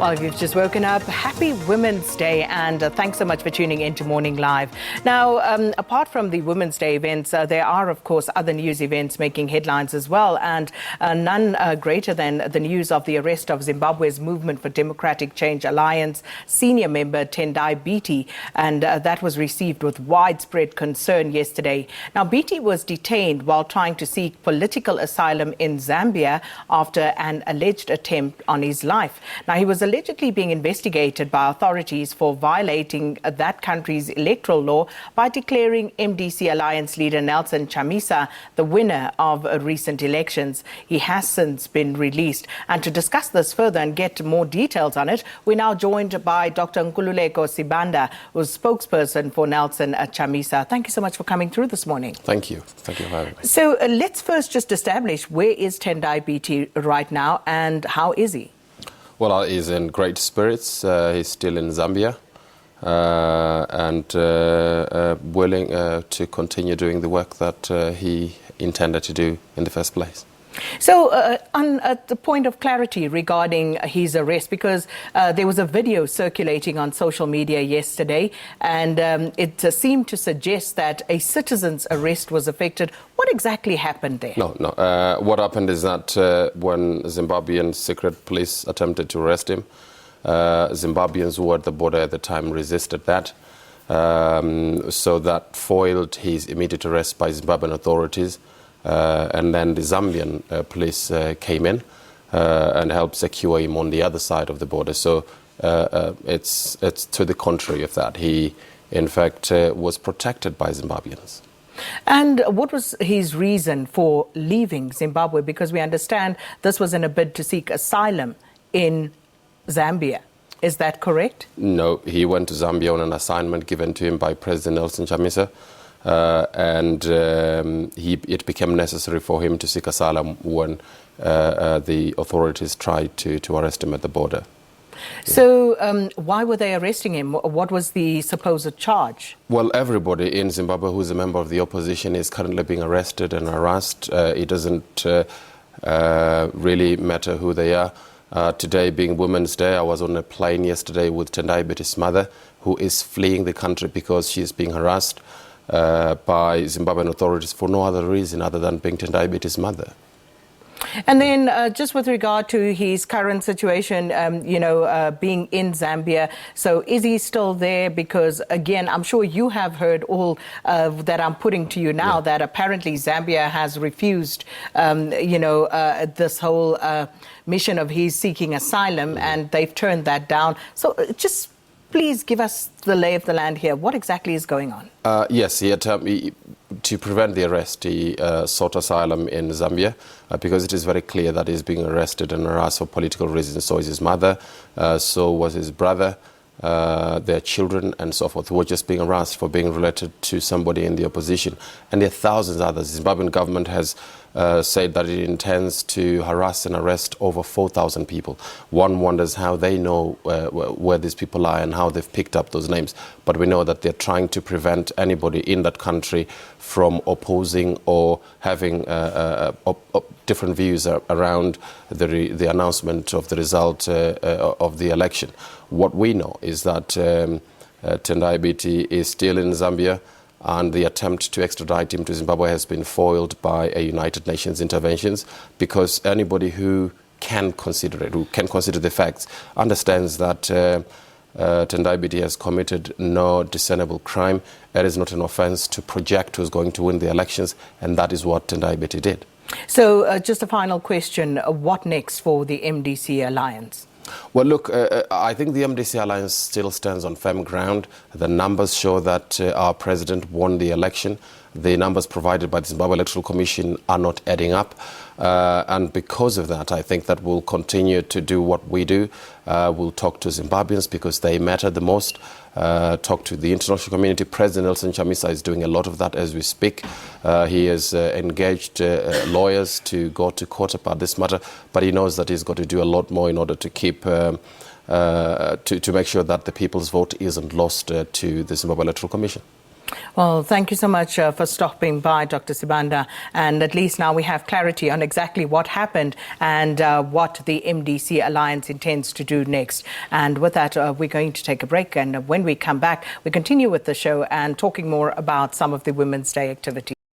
Well, you've just woken up. Happy Women's Day, and thanks so much for tuning in to Morning Live. Now, apart from the Women's Day events, there are, of course, other news events making headlines as well, and none greater than the news of the arrest of Zimbabwe's Movement for Democratic Change Alliance senior member Tendai Biti, and that was received with widespread concern yesterday. Now, Biti was detained while trying to seek political asylum in Zambia after an alleged attempt on his life. Now, he was allegedly being investigated by authorities for violating that country's electoral law by declaring MDC Alliance leader Nelson Chamisa the winner of recent elections. He has since been released. And to discuss this further and get more details on it, we're now joined by Dr Nkululeko Sibanda, who's spokesperson for Nelson Chamisa. Thank you so much for coming through this morning. Thank you. Thank you for having me. So let's first just establish, where is Tendai Biti right now and how is he? Well, he's in great spirits. He's still in Zambia and willing to continue doing the work that he intended to do in the first place. So on the point of clarity regarding his arrest, because there was a video circulating on social media yesterday, and it seemed to suggest that a citizen's arrest was effected. What exactly happened there? No. What happened is that when Zimbabwean secret police attempted to arrest him, Zimbabweans who were at the border at the time resisted that. So that foiled his immediate arrest by Zimbabwean authorities. And then the Zambian police came in and helped secure him on the other side of the border. So it's to the contrary of that. He, in fact, was protected by Zimbabweans. And what was his reason for leaving Zimbabwe? Because we understand this was in a bid to seek asylum in Zambia. Is that correct? No, he went to Zambia on an assignment given to him by President Nelson Chamisa. It became necessary for him to seek asylum when the authorities tried to arrest him at the border. So why were they arresting him? What was the supposed charge? Well, everybody in Zimbabwe who's a member of the opposition is currently being arrested and harassed. It doesn't really matter who they are. Today being Women's Day, I was on a plane yesterday with Tendai Biti's mother, who is fleeing the country because she is being harassed by Zimbabwean authorities for no other reason other than being Tendai Biti's mother. And then just with regard to his current situation, being in Zambia, so is he still there? Because, again, I'm sure you have heard all that I'm putting to you now, that apparently Zambia has refused, this whole mission of his seeking asylum, and they've turned that down. So just please give us the lay of the land here. What exactly is going on? Yes, to prevent the arrest, he sought asylum in Zambia because it is very clear that he's being arrested and harassed for political reasons. So is his mother, so was his brother, their children and so forth, who were just being harassed for being related to somebody in the opposition. And there are thousands of others. The Zimbabwean government has said that it intends to harass and arrest over 4,000 people. One wonders how they know where these people are and how they've picked up those names. But we know that they're trying to prevent anybody in that country from opposing or having different views around the announcement of the result of the election. What we know is that Tendai Biti is still in Zambia, and the attempt to extradite him to Zimbabwe has been foiled by a United Nations interventions, because anybody who can consider it, who can consider the facts, understands that Tendai Biti has committed no discernible crime. It is not an offence to project who's going to win the elections, and that is what Tendai Biti did. So just a final question, what next for the MDC Alliance? Well, look, I think the MDC Alliance still stands on firm ground. The numbers show that our president won the election. The numbers provided by the Zimbabwe Electoral Commission are not adding up. And because of that, I think that we'll continue to do what we do. We'll talk to Zimbabweans because they matter the most. Talk to the international community. President Nelson Chamisa is doing a lot of that as we speak. He has engaged lawyers to go to court about this matter, but he knows that he's got to do a lot more in order to keep to make sure that the people's vote isn't lost to the Zimbabwe Electoral Commission. Well, thank you so much for stopping by, Dr. Sibanda. And at least now we have clarity on exactly what happened and what the MDC Alliance intends to do next. And with that, we're going to take a break. And when we come back, we continue with the show and talking more about some of the Women's Day activities.